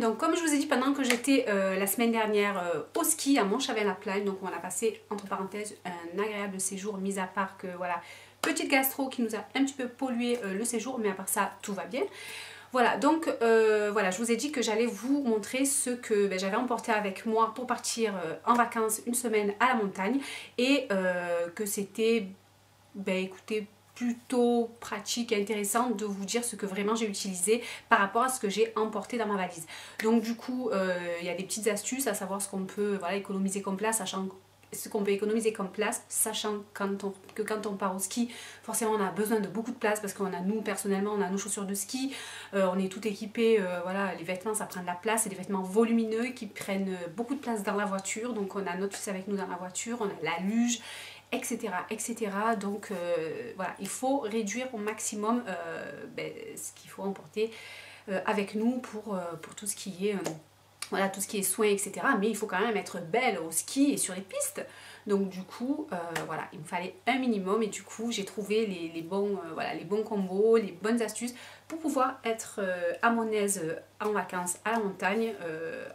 Donc comme je vous ai dit, pendant que j'étais la semaine dernière au ski à Montchavel-la-Plagne, donc on a passé entre parenthèses un agréable séjour, mis à part que voilà, petite gastro qui nous a un petit peu pollué le séjour, mais à part ça tout va bien. Voilà, donc voilà, je vous ai dit que j'allais vous montrer ce que j'avais emporté avec moi pour partir en vacances une semaine à la montagne et que c'était, écoutez, plutôt pratique et intéressant de vous dire ce que vraiment j'ai utilisé par rapport à ce que j'ai emporté dans ma valise. Donc du coup, il y a des petites astuces à savoir ce qu'on peut économiser comme place, sachant que quand on part au ski, forcément on a besoin de beaucoup de place parce qu'on a, nous personnellement, on a nos chaussures de ski, on est tout équipé, voilà, les vêtements ça prend de la place, c'est des vêtements volumineux qui prennent beaucoup de place dans la voiture, donc on a notre fils avec nous dans la voiture, on a la luge, etc. etc. Donc voilà, il faut réduire au maximum ce qu'il faut emporter avec nous pour tout ce qui est... voilà, tout ce qui est soins, etc. Mais il faut quand même être belle au ski et sur les pistes. Donc du coup, voilà, il me fallait un minimum et du coup, j'ai trouvé les bons combos, les bonnes astuces pour pouvoir être à mon aise en vacances à la montagne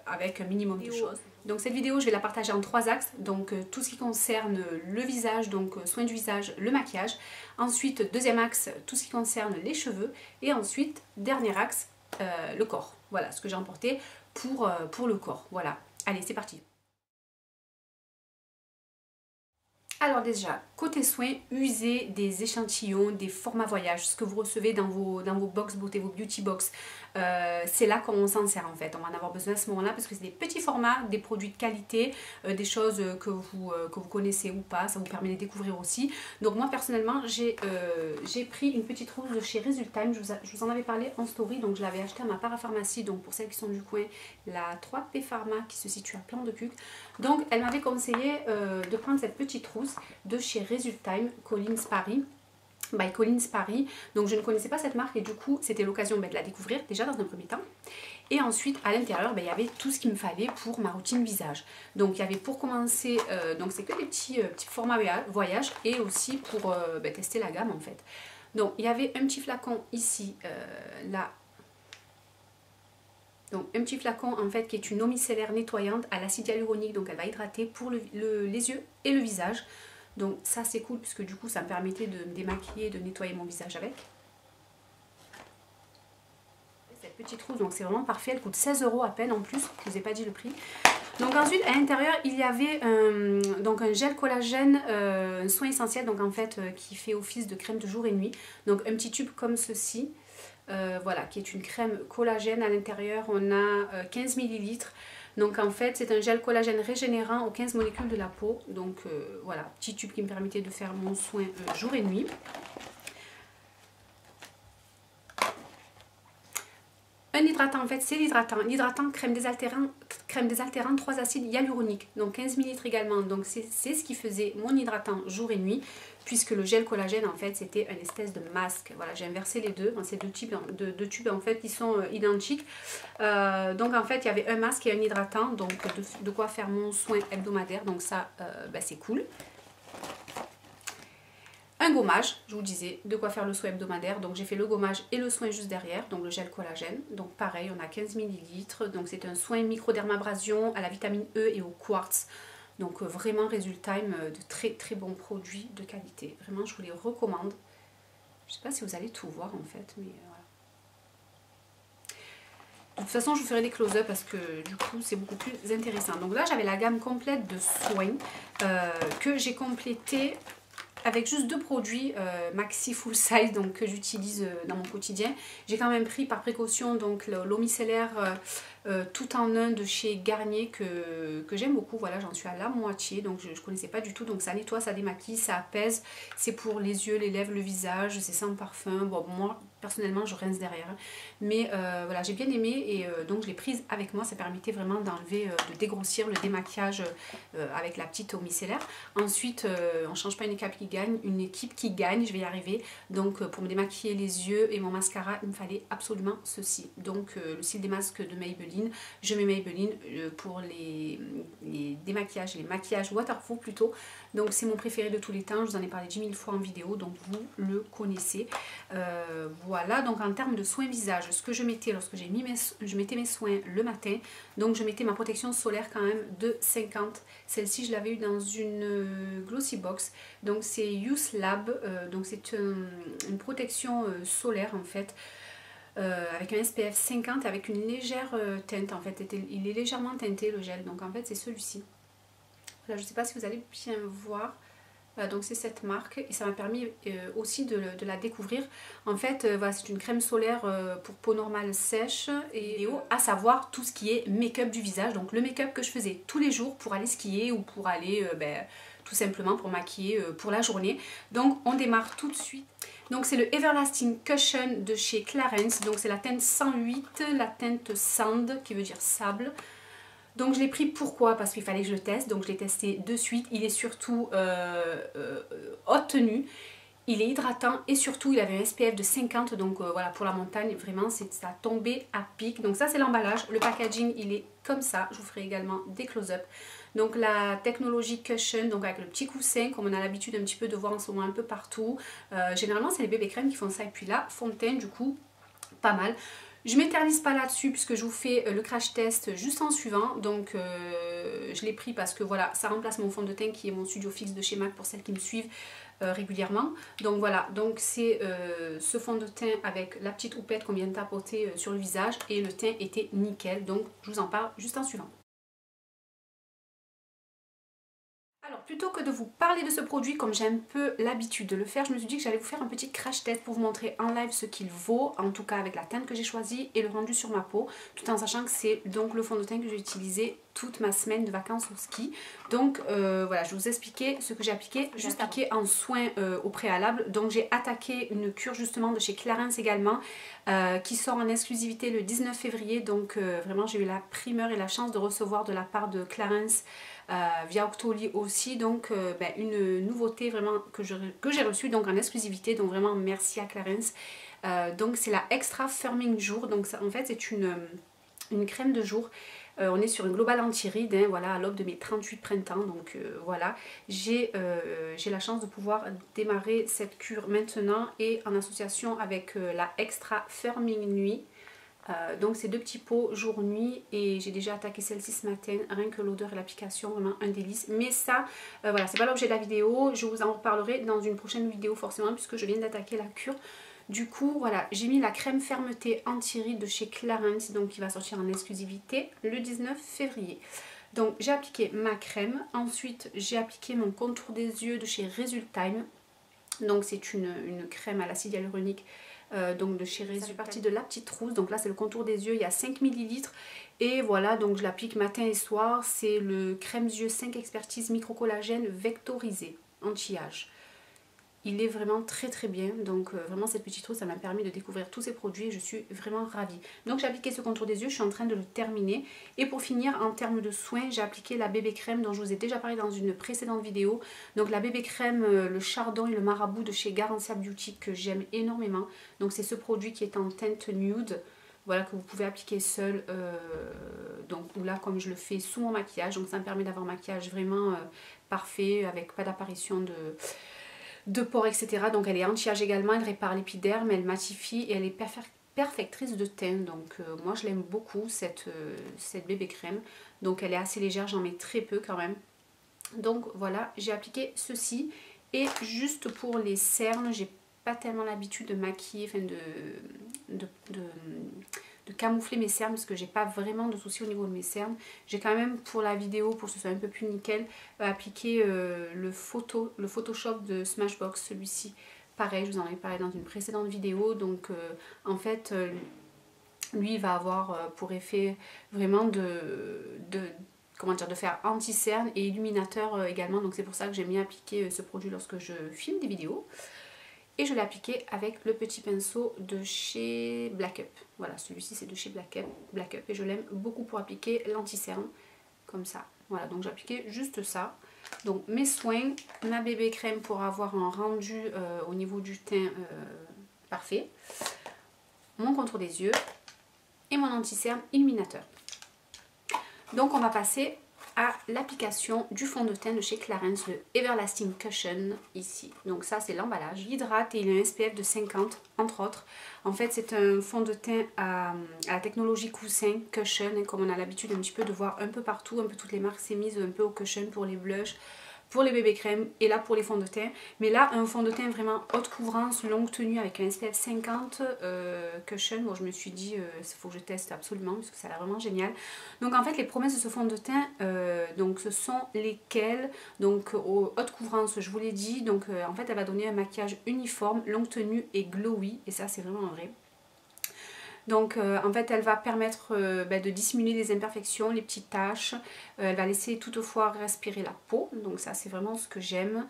avec un minimum de choses. Donc cette vidéo, je vais la partager en 3 axes. Donc tout ce qui concerne le visage, donc soins du visage, le maquillage. Ensuite, deuxième axe, tout ce qui concerne les cheveux. Et ensuite, dernier axe, le corps. Voilà ce que j'ai emporté pour le corps. Voilà, allez c'est parti. Alors déjà, côté soins, usez des échantillons, des formats voyage, ce que vous recevez dans vos box beauté, vos beauty box. C'est là qu'on s'en sert en fait, on va en avoir besoin à ce moment-là parce que c'est des petits formats, des produits de qualité, des choses que vous connaissez ou pas, ça vous permet de les découvrir aussi. Donc moi personnellement, j'ai pris une petite trousse de chez Resultime, je vous en avais parlé en story, donc je l'avais acheté à ma parapharmacie, donc pour celles qui sont du coin, la 3P Pharma qui se situe à Plan de Cuc. Donc elle m'avait conseillé de prendre cette petite trousse de chez Resultime, Collins Paris, by Collins Paris. Donc je ne connaissais pas cette marque et du coup c'était l'occasion de la découvrir déjà dans un premier temps. Et ensuite à l'intérieur il y avait tout ce qu'il me fallait pour ma routine visage. Donc il y avait pour commencer, donc c'est que des petits formats voyage et aussi pour tester la gamme en fait. Donc il y avait un petit flacon ici, là. Donc un petit flacon en fait qui est une eau micellaire nettoyante à l'acide hyaluronique, donc elle va hydrater pour les yeux et le visage. Donc ça c'est cool puisque du coup ça me permettait de me démaquiller et de nettoyer mon visage avec. Cette petite trousse, donc c'est vraiment parfait, elle coûte 16 € à peine en plus, je ne vous ai pas dit le prix. Donc ensuite à l'intérieur il y avait donc un gel collagène, un soin essentiel donc en fait qui fait office de crème de jour et nuit. Donc un petit tube comme ceci. Voilà, qui est une crème collagène. À l'intérieur on a 15 ml. Donc en fait c'est un gel collagène régénérant aux 15 molécules de la peau. Donc voilà, petit tube qui me permettait de faire mon soin jour et nuit. Un hydratant, en fait c'est l'hydratant. L'hydratant crème désaltérante 3 acides hyaluroniques. Donc 15 ml également. Donc c'est ce qui faisait mon hydratant jour et nuit. Puisque le gel collagène en fait c'était une espèce de masque. Voilà, j'ai inversé les deux, ces deux tubes en fait ils sont identiques. Donc en fait il y avait un masque et un hydratant, donc de quoi faire mon soin hebdomadaire, donc ça c'est cool. Un gommage, je vous disais, de quoi faire le soin hebdomadaire, donc j'ai fait le gommage et le soin juste derrière, donc le gel collagène, donc pareil on a 15 ml, donc c'est un soin microdermabrasion à la vitamine E et au quartz. Donc vraiment Resultime, de très très bons produits de qualité. Vraiment je vous les recommande. Je ne sais pas si vous allez tout voir en fait, mais voilà. De toute façon je vous ferai des close-up parce que du coup c'est beaucoup plus intéressant. Donc là j'avais la gamme complète de soins que j'ai complété avec juste 2 produits maxi full size donc que j'utilise dans mon quotidien. J'ai quand même pris par précaution donc l'eau micellaire tout en un de chez Garnier que j'aime beaucoup. Voilà, j'en suis à la moitié, donc je ne connaissais pas du tout. Donc ça nettoie, ça démaquille, ça apaise. C'est pour les yeux, les lèvres, le visage, c'est sans parfum. Bon, moi personnellement je rince derrière, mais voilà, j'ai bien aimé et donc je l'ai prise avec moi. Ça permettait vraiment d'enlever, de dégrossir le démaquillage avec la petite eau micellaire. Ensuite on ne change pas une équipe qui gagne, je vais y arriver. Donc pour me démaquiller les yeux et mon mascara il me fallait absolument ceci, donc le cils des masques de Maybelline. Maybelline. Je mets Maybelline pour les démaquillages, les maquillages waterproof plutôt. Donc c'est mon préféré de tous les temps, je vous en ai parlé 10 000 fois en vidéo, donc vous le connaissez. Voilà, donc en termes de soins visage, ce que je mettais lorsque je mettais mes soins le matin, donc je mettais ma protection solaire quand même de 50. Celle-ci je l'avais eu dans une Glossy Box, donc c'est Youth Lab, donc c'est une protection solaire en fait. Avec un SPF 50 avec une légère teinte en fait, il est légèrement teinté le gel, donc en fait c'est celui-ci. Voilà, je ne sais pas si vous allez bien voir. Voilà, donc c'est cette marque et ça m'a permis aussi de la découvrir. En fait, voilà, c'est une crème solaire pour peau normale sèche et à savoir tout ce qui est make-up du visage. Donc le make-up que je faisais tous les jours pour aller skier ou pour aller tout simplement pour maquiller pour la journée. Donc on démarre tout de suite. Donc c'est le Everlasting Cushion de chez Clarins. Donc c'est la teinte 108, la teinte Sand qui veut dire sable. Donc je l'ai pris pourquoi? Parce qu'il fallait que je le teste, donc je l'ai testé de suite. Il est surtout haute tenue, il est hydratant et surtout il avait un SPF de 50, donc voilà, pour la montagne vraiment ça tombait à pic. Donc ça c'est l'emballage, le packaging il est comme ça, je vous ferai également des close-up. Donc la technologie Cushion, donc avec le petit coussin comme on a l'habitude un petit peu de voir en ce moment un peu partout. Généralement c'est les bébés crèmes qui font ça et puis là, fond de teint du coup, pas mal. Je ne m'éternise pas là-dessus puisque je vous fais le crash test juste en suivant. Donc je l'ai pris parce que voilà, ça remplace mon fond de teint qui est mon studio fixe de chez MAC pour celles qui me suivent régulièrement. Donc voilà, donc c'est ce fond de teint avec la petite houppette qu'on vient de tapoter sur le visage et le teint était nickel. Donc je vous en parle juste en suivant. Alors plutôt que de vous parler de ce produit comme j'ai un peu l'habitude de le faire, je me suis dit que j'allais vous faire un petit crash test pour vous montrer en live ce qu'il vaut, en tout cas avec la teinte que j'ai choisie et le rendu sur ma peau, tout en sachant que c'est donc le fond de teint que j'ai utilisé toute ma semaine de vacances au ski. Donc voilà, je vais vous expliquer ce que j'ai appliqué juste appliqué en soins au préalable. Donc j'ai attaqué une cure justement de chez Clarins également qui sort en exclusivité le 19 février. Donc vraiment j'ai eu la primeur et la chance de recevoir de la part de Clarins via Octoly aussi, donc une nouveauté vraiment que j'ai reçue donc en exclusivité, donc vraiment merci à Clarins. Donc c'est la Extra Firming Jour, donc ça, en fait c'est une crème de jour. On est sur une globale anti-rides, hein, voilà, à l'aube de mes 38 printemps, donc voilà, j'ai la chance de pouvoir démarrer cette cure maintenant et en association avec la Extra Firming Nuit. Donc c'est deux petits pots jour-nuit et j'ai déjà attaqué celle-ci ce matin, rien que l'odeur et l'application, vraiment un délice. Mais ça, voilà, c'est pas l'objet de la vidéo, je vous en reparlerai dans une prochaine vidéo forcément puisque je viens d'attaquer la cure. Du coup, voilà, j'ai mis la crème fermeté anti-rides de chez Clarins, donc qui va sortir en exclusivité le 19 février. Donc j'ai appliqué ma crème, ensuite j'ai appliqué mon contour des yeux de chez Resultime. Donc c'est une crème à l'acide hyaluronique. Donc de chez Résu, partie de la petite trousse, donc là c'est le contour des yeux, il y a 5 ml et voilà, donc je l'applique matin et soir. C'est le crème yeux 5 expertise microcollagène vectorisé anti-âge. Il est vraiment très très bien, donc vraiment cette petite trousse ça m'a permis de découvrir tous ces produits et je suis vraiment ravie. Donc j'ai appliqué ce contour des yeux, je suis en train de le terminer et pour finir en termes de soins j'ai appliqué la bébé crème dont je vous ai déjà parlé dans une précédente vidéo. Donc la bébé crème, le chardon et le marabout de chez Garancia Beauty que j'aime énormément. Donc c'est ce produit qui est en teinte nude. Voilà, que vous pouvez appliquer seul, donc ou là comme je le fais sous mon maquillage, donc ça me permet d'avoir un maquillage vraiment parfait avec pas d'apparition de pores, etc. Donc elle est anti-âge également, elle répare l'épiderme, elle matifie et elle est perfectrice de teint. Donc moi je l'aime beaucoup cette bébé crème. Donc elle est assez légère, j'en mets très peu quand même. Donc voilà, j'ai appliqué ceci. Et juste pour les cernes, j'ai pas tellement l'habitude de maquiller, enfin de camoufler mes cernes parce que j'ai pas vraiment de soucis au niveau de mes cernes. J'ai quand même pour la vidéo, pour que ce soit un peu plus nickel, appliqué le Photoshop de Smashbox, celui-ci. Pareil, je vous en ai parlé dans une précédente vidéo. Donc en fait, lui il va avoir pour effet vraiment comment dire, de faire anti-cerne et illuminateur également. Donc c'est pour ça que j'aime bien appliquer ce produit lorsque je filme des vidéos. Et je l'ai appliqué avec le petit pinceau de chez Black Up. Voilà, celui-ci c'est de chez Black Up et je l'aime beaucoup pour appliquer l'anti-cerne, comme ça. Voilà, donc j'ai appliqué juste ça. Donc mes soins, ma bébé crème pour avoir un rendu au niveau du teint parfait, mon contour des yeux et mon anti-cerne illuminateur. Donc on va passer à l'application du fond de teint de chez Clarins, le Everlasting Cushion ici. Donc ça c'est l'emballage, il hydrate et il a un SPF de 50 entre autres. En fait c'est un fond de teint à la technologie coussin cushion, hein, comme on a l'habitude un petit peu de voir un peu partout, un peu toutes les marques s'est mise un peu au cushion pour les blushs, pour les bébés crèmes et là pour les fonds de teint. Mais là un fond de teint vraiment haute couvrance, longue tenue avec un SPF 50 cushion. Bon je me suis dit il faut que je teste absolument parce que ça a l'air vraiment génial. Donc en fait les promesses de ce fond de teint, donc ce sont lesquelles? Donc haute couvrance je vous l'ai dit, donc en fait elle va donner un maquillage uniforme, longue tenue et glowy et ça c'est vraiment vrai. Donc en fait elle va permettre de dissimuler les imperfections, les petites taches, elle va laisser toutefois respirer la peau, donc ça c'est vraiment ce que j'aime.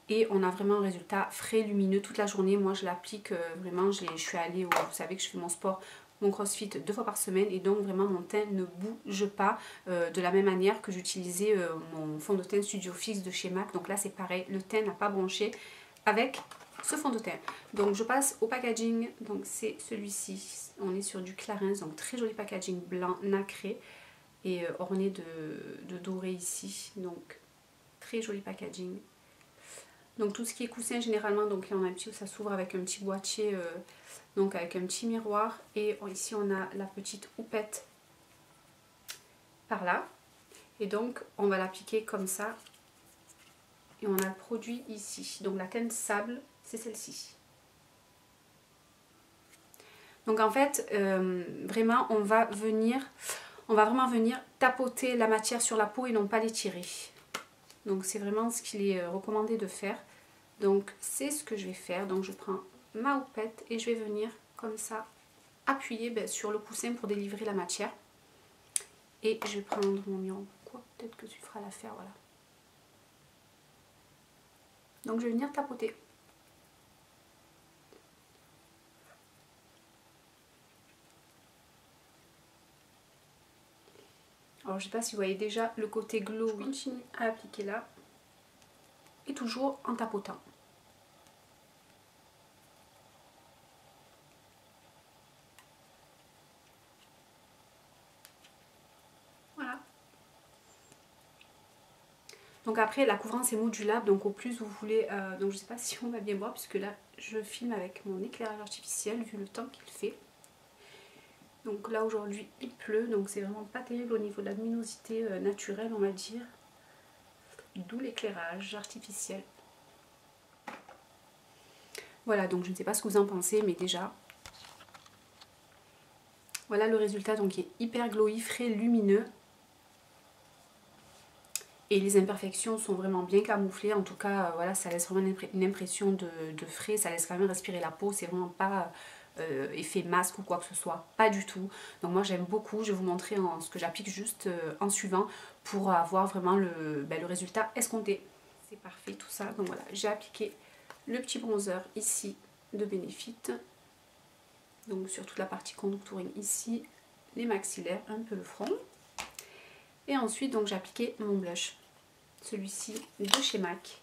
Et on a vraiment un résultat frais, lumineux toute la journée. Moi je l'applique vraiment, je suis allée, vous savez que je fais mon sport, mon crossfit 2 fois par semaine et donc vraiment mon teint ne bouge pas de la même manière que j'utilisais mon fond de teint Studio Fix de chez MAC. Donc là c'est pareil, le teint n'a pas bronché avec ce fond de teint. Donc je passe au packaging, donc c'est celui-ci, on est sur du Clarins, donc très joli packaging blanc nacré et orné de doré ici, donc très joli packaging. Donc tout ce qui est coussin généralement, donc là on a un petit, ça s'ouvre avec un petit boîtier, donc avec un petit miroir et ici on a la petite houppette par là et donc on va l'appliquer comme ça et on a le produit ici, donc la teinte sable c'est celle-ci. Donc en fait vraiment on va vraiment venir tapoter la matière sur la peau et non pas l'étirer. Donc c'est vraiment ce qu'il est recommandé de faire. Donc c'est ce que je vais faire. Donc je prends ma houppette et je vais venir comme ça appuyer sur le coussin pour délivrer la matière. Et je vais prendre mon miroir. Quoi, peut-être que tu feras l'affaire, voilà. Donc je vais venir tapoter. Alors je ne sais pas si vous voyez déjà le côté glow. Je continue à appliquer là. Et toujours en tapotant. Voilà. Donc après la couvrance est modulable, donc au plus vous voulez, donc je sais pas si on va bien voir puisque là je filme avec mon éclairage artificiel vu le temps qu'il fait. Donc là aujourd'hui il pleut, donc c'est vraiment pas terrible au niveau de la luminosité naturelle on va dire. D'où l'éclairage artificiel. Voilà, donc je ne sais pas ce que vous en pensez, mais déjà, voilà le résultat, donc qui est hyper glowy, frais, lumineux. Et les imperfections sont vraiment bien camouflées, en tout cas, voilà, ça laisse vraiment une impression de frais, ça laisse quand même respirer la peau, c'est vraiment pas effet masque ou quoi que ce soit, pas du tout. Donc moi j'aime beaucoup, je vais vous montrer ce que j'applique juste en suivant pour avoir vraiment le résultat escompté. C'est parfait tout ça, donc voilà, j'ai appliqué le petit bronzer ici de Benefit, donc sur toute la partie contouring ici, les maxillaires, un peu le front. Et ensuite donc j'ai appliqué mon blush, celui-ci de chez MAC,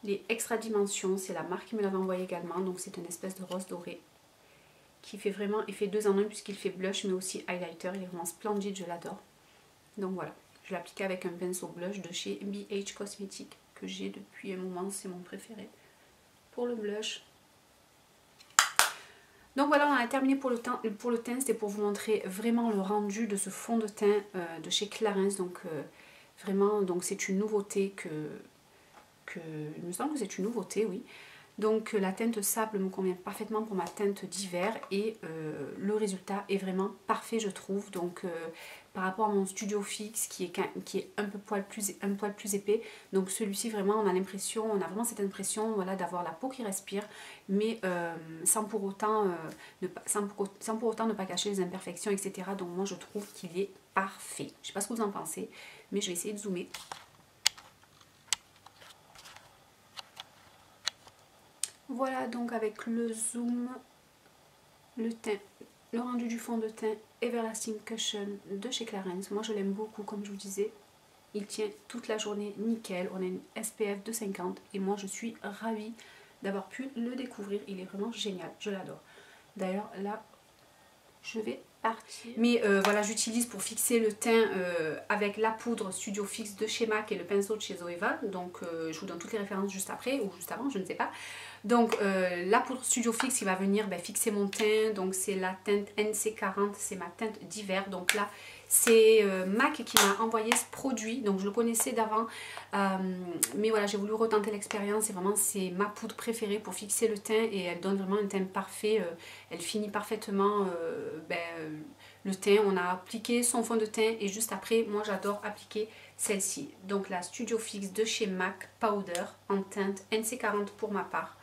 les Extra Dimensions, c'est la marque qui me l'avait envoyé également, donc c'est une espèce de rose doré qui fait vraiment effet 2 en 1 puisqu'il fait blush mais aussi highlighter, il est vraiment splendide, je l'adore. Donc voilà, je l'ai appliqué avec un pinceau blush de chez BH Cosmetics que j'ai depuis un moment, c'est mon préféré pour le blush. Donc voilà, on a terminé pour le teint, c'était pour vous montrer vraiment le rendu de ce fond de teint de chez Clarins. Donc vraiment, donc c'est une nouveauté il me semble que c'est une nouveauté, oui. Donc la teinte sable me convient parfaitement pour ma teinte d'hiver et le résultat est vraiment parfait je trouve. Donc par rapport à mon Studio Fix qui est un poil plus épais, donc celui-ci vraiment on a vraiment cette impression voilà, d'avoir la peau qui respire, mais sans pour autant ne pas cacher les imperfections, etc. Donc moi je trouve qu'il est parfait. Je sais pas ce que vous en pensez, mais je vais essayer de zoomer. Voilà donc avec le zoom, le rendu du fond de teint Everlasting Cushion de chez Clarins. Moi je l'aime beaucoup comme je vous disais. Il tient toute la journée nickel. On a une SPF de 50 et moi je suis ravie d'avoir pu le découvrir. Il est vraiment génial, je l'adore. D'ailleurs là, je vais partir. Mais voilà, j'utilise pour fixer le teint avec la poudre Studio Fix de chez MAC et le pinceau de chez Zoeva. Donc je vous donne toutes les références juste après ou juste avant, je ne sais pas. Donc la poudre Studio Fix qui va venir fixer mon teint. Donc c'est la teinte NC40, c'est ma teinte d'hiver. Donc là c'est MAC qui m'a envoyé ce produit. Donc je le connaissais d'avant. Mais voilà, j'ai voulu retenter l'expérience. Et vraiment c'est ma poudre préférée pour fixer le teint. Et elle donne vraiment un teint parfait. Elle finit parfaitement le teint. On a appliqué son fond de teint. Et juste après, moi j'adore appliquer celle-ci. Donc la Studio Fix de chez MAC Powder en teinte NC40 pour ma part.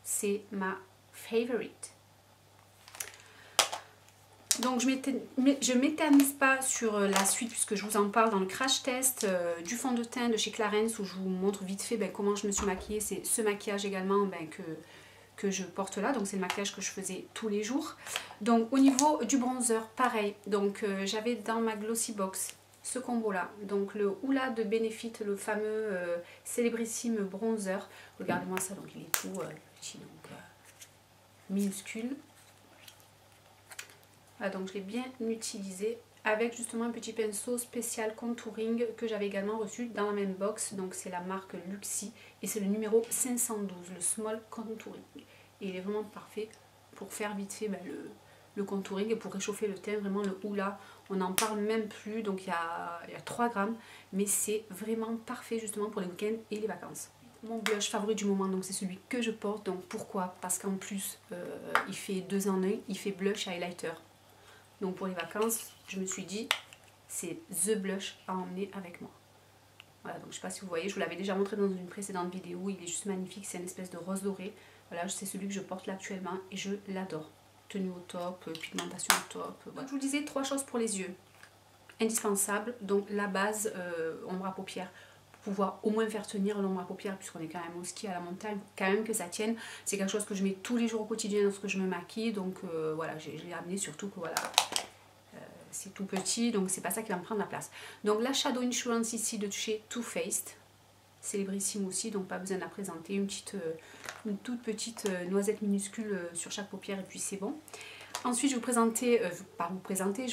C'est ma favorite. Donc je m'éternise pas sur la suite puisque je vous en parle dans le crash test du fond de teint de chez Clarins où je vous montre vite fait comment je me suis maquillée. C'est ce maquillage également que je porte là. Donc c'est le maquillage que je faisais tous les jours. Donc au niveau du bronzer, pareil. Donc j'avais dans ma Glossy Box ce combo là. Donc le Hoola de Benefit, le fameux célébrissime bronzer. Regardez-moi ça, donc il est tout petit, donc minuscule. Voilà, donc je l'ai bien utilisé avec justement un petit pinceau spécial contouring que j'avais également reçu dans la même box. Donc c'est la marque Luxie et c'est le numéro 512, le Small Contouring. Et il est vraiment parfait pour faire vite fait le contouring et pour réchauffer le teint. Vraiment le Hoola, on n'en parle même plus. Donc il y a 3 grammes, mais c'est vraiment parfait justement pour les week-ends et les vacances. Mon blush favori du moment, donc c'est celui que je porte. Donc pourquoi? Parce qu'en plus il fait 2 en 1, il fait blush highlighter. Donc pour les vacances, je me suis dit, c'est the blush à emmener avec moi. Voilà, donc je ne sais pas si vous voyez, je vous l'avais déjà montré dans une précédente vidéo, il est juste magnifique, c'est une espèce de rose doré. Voilà, c'est celui que je porte là actuellement et je l'adore. Tenue au top, pigmentation au top. Voilà. Donc je vous disais 3 choses pour les yeux indispensables. Donc la base, ombre à paupières. Pouvoir au moins faire tenir l'ombre à paupières puisqu'on est quand même au ski à la montagne, quand même que ça tienne. C'est quelque chose que je mets tous les jours au quotidien lorsque je me maquille, donc voilà, je l'ai amené surtout que voilà, c'est tout petit, donc c'est pas ça qui va me prendre la place. Donc la Shadow Insurance ici de chez Too Faced, célébrissime aussi, donc pas besoin de la présenter, une toute petite noisette minuscule sur chaque paupière et puis c'est bon. Ensuite, je vais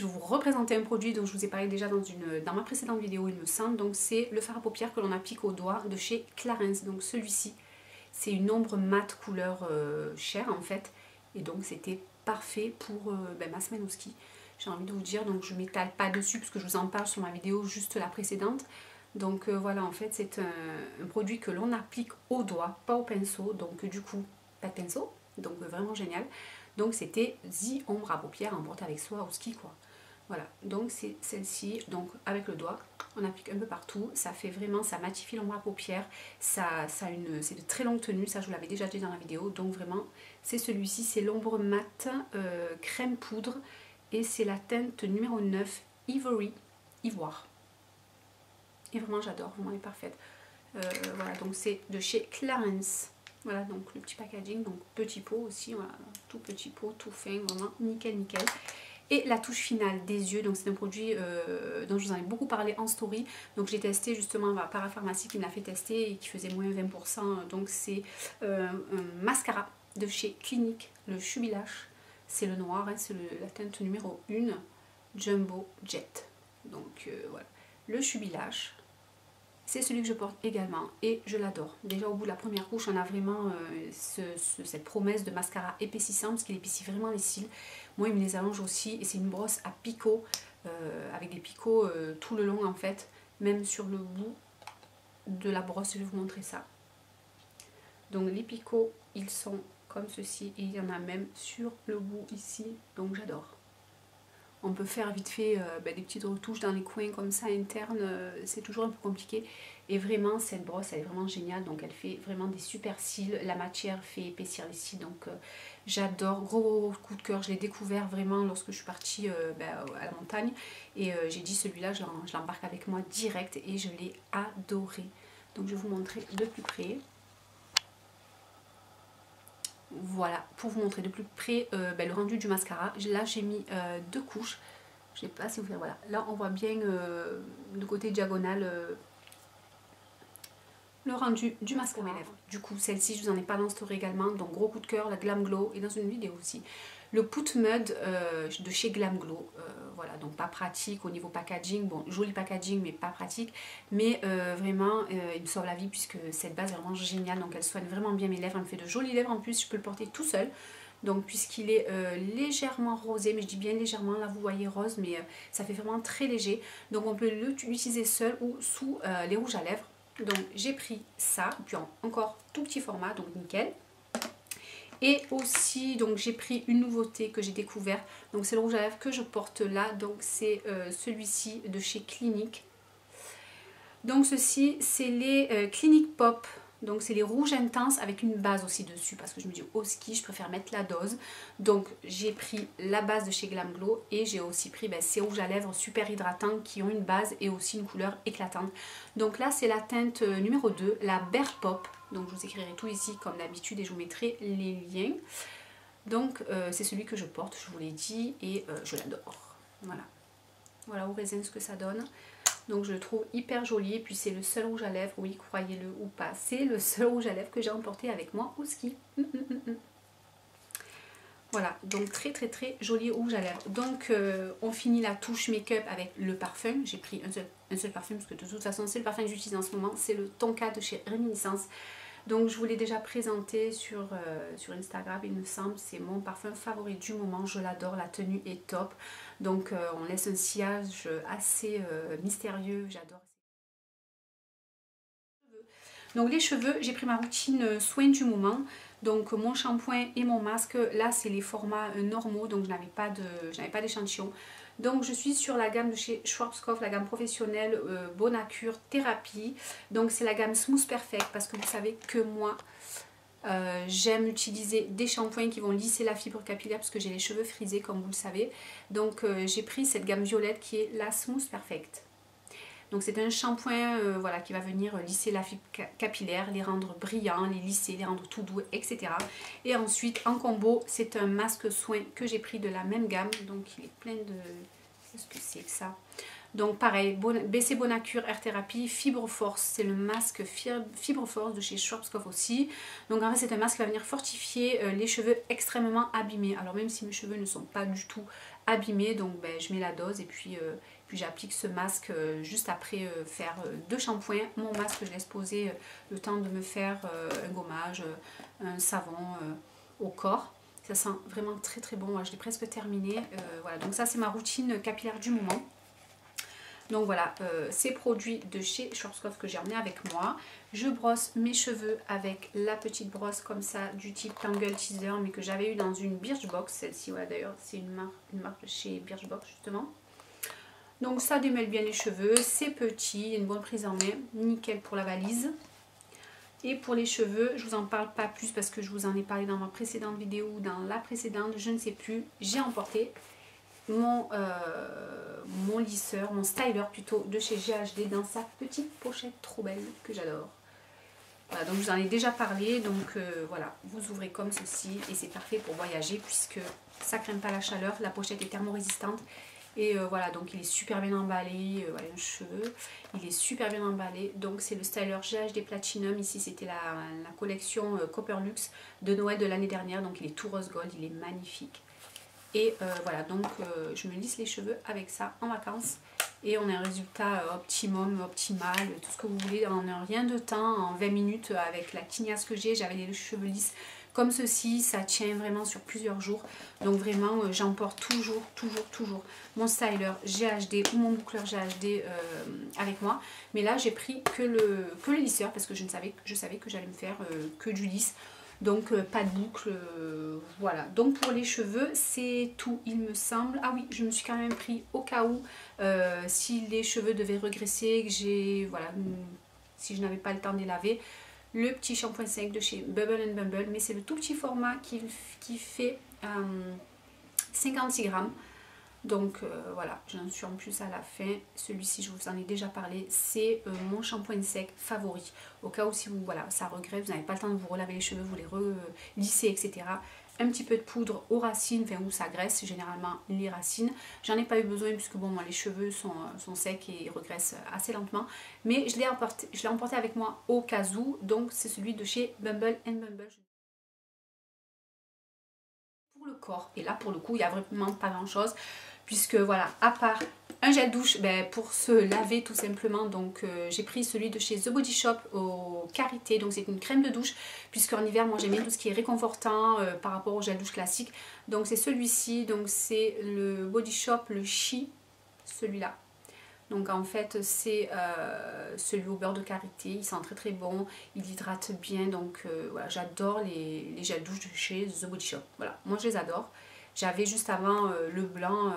vous représenter un produit dont je vous ai parlé déjà dans ma précédente vidéo, il me semble. Donc, c'est le fard à paupières que l'on applique au doigt de chez Clarins. Donc, celui-ci, c'est une ombre mate couleur chair en fait. Et donc, c'était parfait pour ma semaine au ski. J'ai envie de vous dire, donc je ne m'étale pas dessus parce que je vous en parle sur ma vidéo juste la précédente. Donc, voilà, en fait, c'est un produit que l'on applique au doigt, pas au pinceau. Donc, du coup, pas de pinceau. Donc, vraiment génial. Donc c'était The Ombre à paupières à emporter avec soi au ski quoi. Voilà, donc c'est celle-ci, donc avec le doigt, on applique un peu partout, ça fait vraiment, ça matifie l'ombre à paupières, c'est de très longue tenue, ça je vous l'avais déjà dit dans la vidéo, donc vraiment c'est celui-ci, c'est l'ombre mat crème poudre et c'est la teinte numéro 9 Ivory, ivoire. Et vraiment j'adore, vraiment elle est parfaite. Voilà, donc c'est de chez Clarins. Voilà, donc le petit packaging, donc petit pot aussi, voilà, tout petit pot, tout fin, vraiment nickel, nickel. Et la touche finale des yeux, donc c'est un produit dont je vous en ai beaucoup parlé en story. Donc j'ai testé justement par la pharmacie qui me l'a fait tester et qui faisait moins 20%. Donc c'est un mascara de chez Clinique, le Chubilash. C'est le noir, hein, c'est la teinte numéro 1, Jumbo Jet. Donc voilà, le Chubilash. C'est celui que je porte également et je l'adore. Déjà au bout de la première couche, on a vraiment cette promesse de mascara épaississant parce qu'il épaissit vraiment les cils. Moi, il me les allonge aussi et c'est une brosse à picots, avec des picots tout le long en fait, même sur le bout de la brosse. Je vais vous montrer ça. Donc les picots, ils sont comme ceci et il y en a même sur le bout ici, donc j'adore. On peut faire vite fait des petites retouches dans les coins comme ça internes, c'est toujours un peu compliqué. Et vraiment cette brosse elle est vraiment géniale, donc elle fait vraiment des super cils. La matière fait épaissir les cils, donc j'adore, gros coup de cœur. Je l'ai découvert vraiment lorsque je suis partie à la montagne. Et j'ai dit celui-là je l'embarque avec moi direct et je l'ai adoré. Donc je vais vous montrer de plus près. Voilà, pour vous montrer de plus près le rendu du mascara. Là j'ai mis 2 couches. Je sais pas si vous voyez, voilà. Là on voit bien le côté diagonal le rendu du mascara. Du coup celle-ci je vous en ai parlé en story également. Donc gros coup de cœur, la Glam Glow et dans une vidéo aussi. le Put Mud de chez Glam Glow. Voilà, donc pas pratique au niveau packaging, bon joli packaging mais pas pratique, mais vraiment il me sauve la vie puisque cette base est vraiment géniale, donc elle soigne vraiment bien mes lèvres, elle me fait de jolies lèvres en plus, je peux le porter tout seul. Donc puisqu'il est légèrement rosé, mais je dis bien légèrement, là vous voyez rose, mais ça fait vraiment très léger. Donc on peut l'utiliser seul ou sous les rouges à lèvres. Donc j'ai pris ça, puis encore tout petit format, donc nickel. Et aussi donc j'ai pris une nouveauté que j'ai découvert, donc c'est le rouge à lèvres que je porte là, donc c'est celui-ci de chez Clinique. Donc ceci c'est les Clinique Pop. Donc c'est les rouges intenses avec une base aussi dessus parce que je me dis au ski je préfère mettre la dose. Donc j'ai pris la base de chez Glam Glow et j'ai aussi pris ces rouges à lèvres super hydratants qui ont une base et aussi une couleur éclatante. Donc là c'est la teinte numéro 2, la Bear Pop. Donc je vous écrirai tout ici comme d'habitude et je vous mettrai les liens. Donc c'est celui que je porte, je vous l'ai dit, et je l'adore. Voilà. Voilà au raisin ce que ça donne. Donc je le trouve hyper joli et puis c'est le seul rouge à lèvres, oui croyez-le ou pas, c'est le seul rouge à lèvres que j'ai emporté avec moi au ski. Voilà, donc très très très joli rouge à lèvres. Donc on finit la touche make-up avec le parfum. J'ai pris un seul parfum parce que de toute façon c'est le parfum que j'utilise en ce moment, c'est le Tonka de chez Réminiscence. Donc je vous l'ai déjà présenté sur Instagram, il me semble, c'est mon parfum favori du moment, je l'adore, la tenue est top. Donc on laisse un sillage assez mystérieux, j'adore. Donc les cheveux, j'ai pris ma routine soin du moment. Donc mon shampoing et mon masque, là c'est les formats normaux, donc je n'avais pas d'échantillon. Donc je suis sur la gamme de chez Schwarzkopf, la gamme professionnelle Bonacure Thérapie. Donc c'est la gamme Smooth Perfect parce que vous savez que moi j'aime utiliser des shampoings qui vont lisser la fibre capillaire parce que j'ai les cheveux frisés comme vous le savez. Donc j'ai pris cette gamme violette qui est la Smooth Perfect. Donc c'est un shampoing voilà, qui va venir lisser la fibre capillaire, les rendre brillants, les lisser, les rendre tout doux, etc. Et ensuite en combo, c'est un masque soin que j'ai pris de la même gamme. Donc il est plein de... Qu'est-ce que c'est que ça? Donc pareil, BC Bonacure Air Therapy, Fibre Force, c'est le masque Fibre Force de chez Schwarzkopf aussi. Donc en fait c'est un masque qui va venir fortifier les cheveux extrêmement abîmés. Alors même si mes cheveux ne sont pas du tout abîmés, donc je mets la dose et puis j'applique ce masque juste après faire 2 shampoings. Mon masque je laisse poser le temps de me faire un gommage, un savon au corps. Ça sent vraiment très très bon, je l'ai presque terminé. Voilà, donc ça c'est ma routine capillaire du moment. Donc voilà, ces produits de chez Schwarzkopf que j'ai emmené avec moi. Je brosse mes cheveux avec la petite brosse comme ça du type Tangle Teaser, mais que j'avais eu dans une Birchbox. Celle-ci, voilà d'ailleurs, c'est une marque de chez Birchbox justement. Donc ça démêle bien les cheveux, c'est petit, une bonne prise en main, nickel pour la valise. Et pour les cheveux, je vous en parle pas plus parce que je vous en ai parlé dans ma précédente vidéo ou dans la précédente, je ne sais plus. J'ai emporté mon lisseur, mon styler plutôt de chez GHD dans sa petite pochette trop belle que j'adore. Voilà, donc je vous en ai déjà parlé, donc voilà, vous ouvrez comme ceci et c'est parfait pour voyager puisque ça craint pas la chaleur, la pochette est thermorésistante. Et voilà, donc il est super bien emballé, voilà un cheveu, il est super bien emballé. Donc c'est le styler GHD Platinum, ici c'était la collection Copper Luxe de Noël de l'année dernière. Donc il est tout rose gold, il est magnifique. Et voilà, donc je me lisse les cheveux avec ça en vacances. Et on a un résultat optimum, optimal, tout ce que vous voulez en un rien de temps, en 20 minutes avec la tignasse que j'ai. J'avais les cheveux lisses comme ceci, ça tient vraiment sur plusieurs jours. Donc vraiment, j'emporte toujours mon styler GHD ou mon boucleur GHD avec moi. Mais là, j'ai pris que le lisseur parce que je savais que j'allais me faire que du lisse. Donc pas de boucle, voilà. Donc pour les cheveux, c'est tout, il me semble. Ah oui, je me suis quand même pris au cas où, si les cheveux devaient regresser, que j'ai, voilà, si je n'avais pas le temps de les laver, le petit shampoing sec de chez Bubble & Bumble, mais c'est le tout petit format qui fait 56 grammes. Donc voilà, j'en suis en plus à la fin. Celui-ci, je vous en ai déjà parlé, c'est mon shampoing sec favori. Au cas où si vous, voilà, ça regrette, vous n'avez pas le temps de vous relaver les cheveux, vous les relisser, etc. Un petit peu de poudre aux racines, enfin où ça graisse généralement les racines. J'en ai pas eu besoin puisque bon, moi les cheveux sont secs et regressent assez lentement. Mais je l'ai emporté avec moi au cas où, donc c'est celui de chez Bumble & Bumble. Pour le corps, et là pour le coup il n'y a vraiment pas grand chose, puisque voilà, à part un gel douche pour se laver tout simplement, donc j'ai pris celui de chez The Body Shop au karité, donc c'est une crème de douche, puisqu'en hiver moi j'aime bien tout ce qui est réconfortant par rapport au gel douche classique, donc c'est celui-ci, donc c'est le Body Shop, le She, celui-là. Donc en fait c'est celui au beurre de karité, il sent très très bon, il hydrate bien, donc voilà, j'adore les gels douche de chez The Body Shop, voilà, moi je les adore. J'avais juste avant le blanc,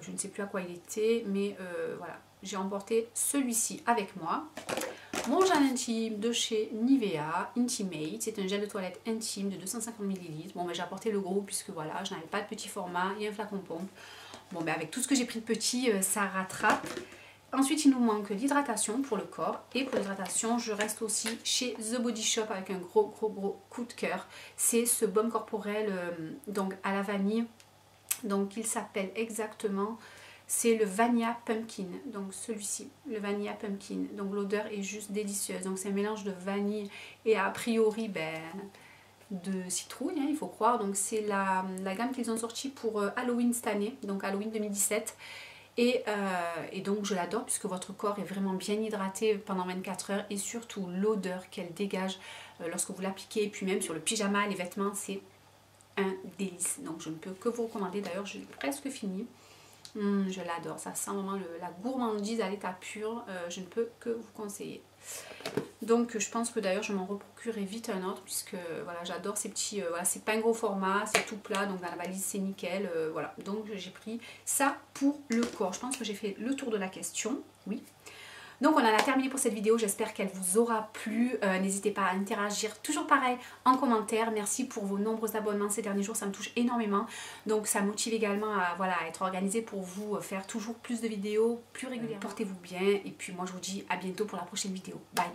je ne sais plus à quoi il était, mais voilà, j'ai emporté celui-ci avec moi. Mon gel intime de chez Nivea, Intimate, c'est un gel de toilette intime de 250 ml. Bon, j'ai apporté le gros puisque voilà, je n'avais pas de petit format et un flacon pompe. Bon, avec tout ce que j'ai pris de petit, ça rattrape. Ensuite, il nous manque l'hydratation pour le corps. Et pour l'hydratation, je reste aussi chez The Body Shop avec un gros coup de cœur. C'est ce baume corporel donc à la vanille. Donc, il s'appelle exactement, c'est le Vanilla Pumpkin. Donc, celui-ci, le Vanilla Pumpkin. Donc, l'odeur est juste délicieuse. Donc, c'est un mélange de vanille et a priori, de citrouille, hein, il faut croire. Donc, c'est la gamme qu'ils ont sortie pour Halloween cette année. Donc, Halloween 2017. Et donc je l'adore puisque votre corps est vraiment bien hydraté pendant 24 heures et surtout l'odeur qu'elle dégage lorsque vous l'appliquez, et puis même sur le pyjama, les vêtements, c'est un délice. Donc je ne peux que vous recommander, d'ailleurs j'ai presque fini. Je l'adore, ça sent vraiment la gourmandise à l'état pur, je ne peux que vous conseiller. Donc je pense que d'ailleurs je m'en reprocurerai vite un autre, puisque voilà, j'adore ces petits, voilà, c'est pas un gros format, c'est tout plat, donc dans la valise c'est nickel, voilà. Donc j'ai pris ça pour le corps. Je pense que j'ai fait le tour de la question, oui. Donc on en a terminé pour cette vidéo, j'espère qu'elle vous aura plu. N'hésitez pas à interagir, toujours pareil, en commentaire. Merci pour vos nombreux abonnements ces derniers jours, ça me touche énormément. Donc ça motive également à, voilà, à être organisé pour vous faire toujours plus de vidéos, plus régulièrement. Portez-vous bien et puis moi je vous dis à bientôt pour la prochaine vidéo. Bye!